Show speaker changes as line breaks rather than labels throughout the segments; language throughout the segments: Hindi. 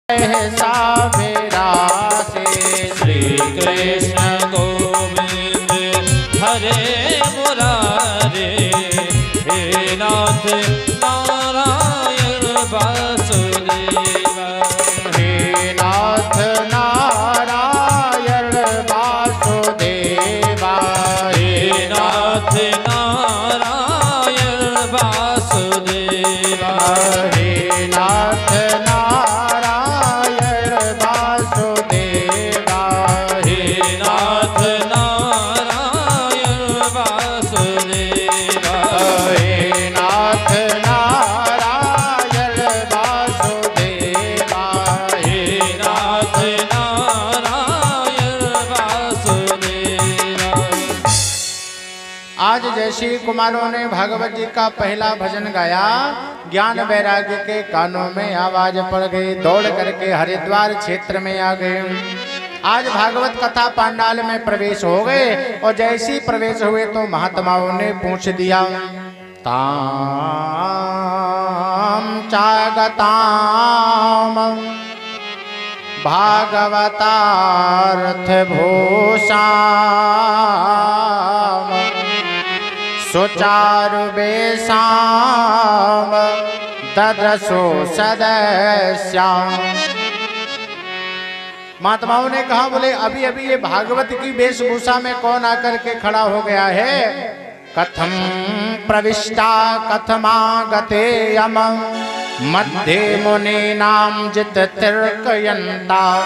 सावेरा से
श्री कृष्ण गोविंद हरे मुरारे हे नाथ नारायण वासुदेव
हे नाथ नारायण वासुदेवा
हे नाथ नारायण वासुदेवा
हे नाथ नारायण वासुदेवा
हे नाथ नारायण वासुदेवा
हे नाथ नारायण वासुदेवा
हे नाथ नारायण वासुदेवा।
आज जैसे कुमारों ने भागवत जी का पहला भजन गाया, ज्ञान वैराग्य के कानों में आवाज पड़ गई, दौड़ करके हरिद्वार क्षेत्र में आ गए। आज भागवत कथा पांडाल में प्रवेश हो गए और जैसे ही प्रवेश हुए तो महात्माओं ने पूछ दिया, ताम चागताम भागवतार्थ भूषाम सुचारु बेसाम ददसो सदस्याम। महात्माओं ने कहा, बोले अभी अभी ये भागवत की वेशभूषा में कौन आकर के खड़ा हो गया है? कथम प्रविष्टा कथमागते यम मध्य मुनि नाम जित तर्कयंता।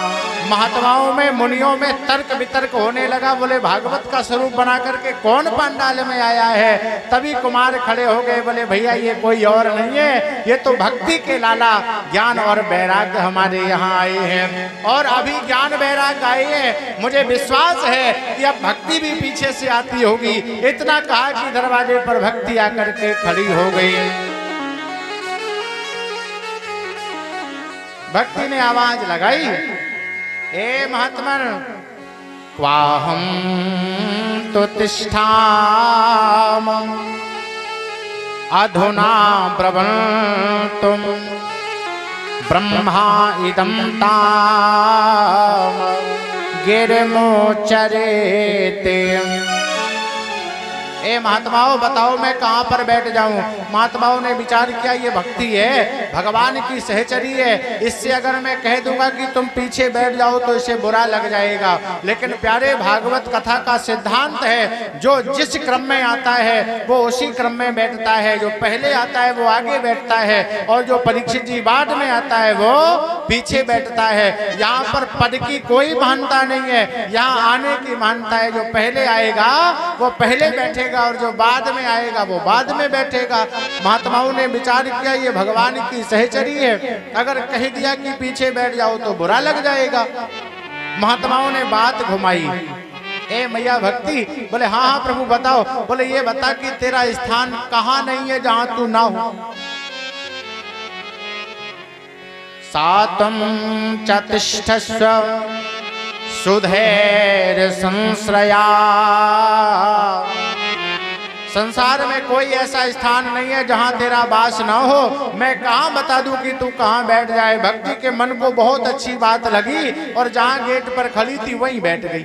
महात्माओं में मुनियों में तर्क वितर्क होने लगा। बोले भागवत का स्वरूप बना करके कौन पंडाल में आया है? तभी कुमार खड़े हो गए, बोले भैया ये कोई और नहीं है, ये तो भक्ति के लाला ज्ञान और वैराग्य हमारे यहाँ आए हैं और अभी ज्ञान वैराग्य आए हैं। मुझे विश्वास है कि अब भक्ति भी पीछे से आती होगी। इतना कहा कि दरवाजे पर भक्ति आकर के खड़ी हो गई। भक्ति ने आवाज लगाई, हे महात्मन क्वाहम तो तिष्ठाम अधुना ब्रवन्तुम ब्रह्मा इदं ताम गिरमोचरेते। ए महात्माओं बताओ मैं कहाँ पर बैठ जाऊं? महात्माओं ने विचार किया, ये भक्ति है, भगवान की सहचरी है, इससे अगर मैं कह दूंगा कि तुम पीछे बैठ जाओ तो इसे बुरा लग जाएगा। लेकिन प्यारे भागवत कथा का सिद्धांत है, जो जिस क्रम में आता है वो उसी क्रम में बैठता है। जो पहले आता है वो आगे बैठता है और जो परीक्षित जी बाद में आता है वो पीछे बैठता है। यहाँ पर पद की कोई महानता नहीं है, यहाँ आने की महानता है। जो पहले आएगा वो पहले बैठेगा और जो बाद में आएगा वो बाद में बैठेगा। महात्माओं ने विचार किया, ये भगवान की सहचरी है, अगर कह दिया कि पीछे बैठ जाओ तो बुरा लग जाएगा। महात्माओं ने बात घुमाई, ए मैया भक्ति। बोले हाँ हाँ प्रभु बताओ। बोले ये बता कि तेरा स्थान कहाँ नहीं है जहां तू ना हो? सातम चतिष्ठस्व सुधैर्य संश्रया। संसार में कोई ऐसा स्थान नहीं है जहां तेरा वास ना हो। मैं कहां बता दूं कि तू कहां बैठ जाए? भक्ति के मन को बहुत अच्छी बात लगी और जहां गेट पर खड़ी थी वहीं बैठ गई।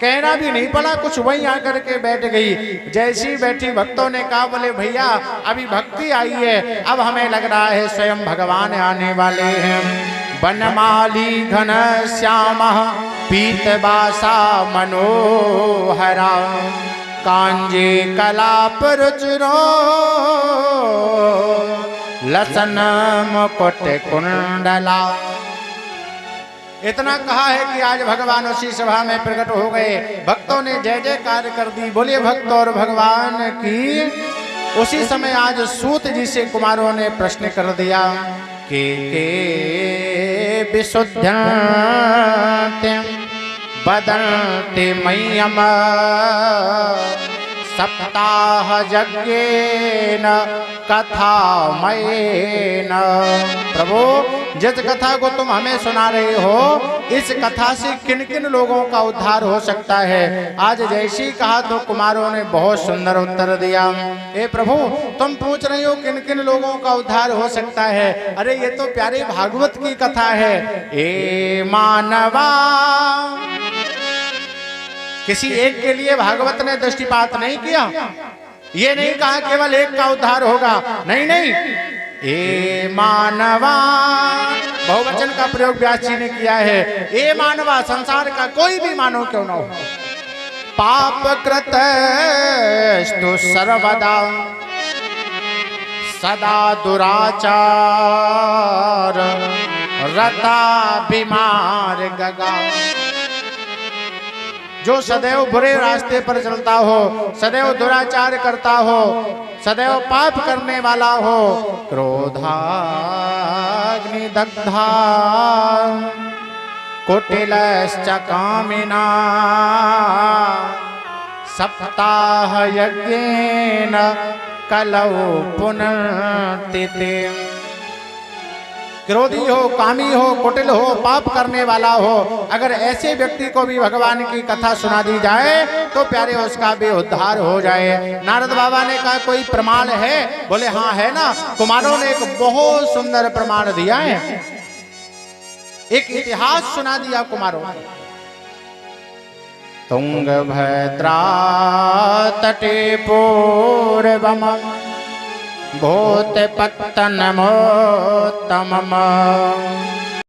कहना भी नहीं पड़ा कुछ, वहीं आकर के बैठ गई। जैसी बैठी भक्तों ने कहा, बोले भैया अभी भक्ति आई है, अब हमें लग रहा है स्वयं भगवान आने वाले हैं। बनमाली घन श्याम पीतवासा मनोहरा कांजे कलाप रुचिरो लसन मुकुट कुंडला। इतना कहा है कि आज भगवान उसी सभा में प्रकट हो गए। भक्तों ने जय जयकार कर दी। बोलिए भक्त और भगवान की। उसी समय आज सूत जी से कुमारों ने प्रश्न कर दिया कि विशुद्ध बदन्ति मह्यम सप्ताह यज्ञेन कथा मयेन। प्रभु जिस कथा को तुम हमें सुना रहे हो, इस कथा से किन किन लोगों का उद्धार हो सकता है? आज जैसी कहा तो कुमारों ने बहुत सुंदर उत्तर दिया। हे प्रभु, तुम पूछ रहे हो किन किन लोगों का उद्धार हो सकता है? अरे ये तो प्यारे भागवत की कथा है। ए मानवा, किसी एक के लिए भागवत ने दृष्टिपात नहीं किया। ये नहीं कहा केवल एक का उद्धार होगा, नहीं नहीं। ए मानवा, बहुवचन का प्रयोग व्यास जी ने किया है। ए मानवा, संसार का कोई भी मानव क्यों ना हो, पाप कृतस्तु सर्वदा सदा दुराचार रता बीमार गगा। जो सदैव बुरे रास्ते पर चलता हो, सदैव दुराचार करता हो, सदैव पाप करने वाला हो, क्रोधाग्नि दग्धा कुटिलश्च कामिना सप्ताह यज्ञेन कलौ पुनर्तिते। क्रोधी हो, कामी हो, कुटिल हो, पाप करने वाला हो, अगर ऐसे व्यक्ति को भी भगवान की कथा सुना दी जाए तो प्यारे उसका भी उद्धार हो जाए। नारद बाबा ने कहा कोई प्रमाण है? बोले हाँ है ना। कुमारों ने एक बहुत सुंदर प्रमाण दिया है, एक इतिहास सुना दिया कुमारों ने। तुंगभद्रा तटे पूर्वम भूत पत्तनमोत्तमम्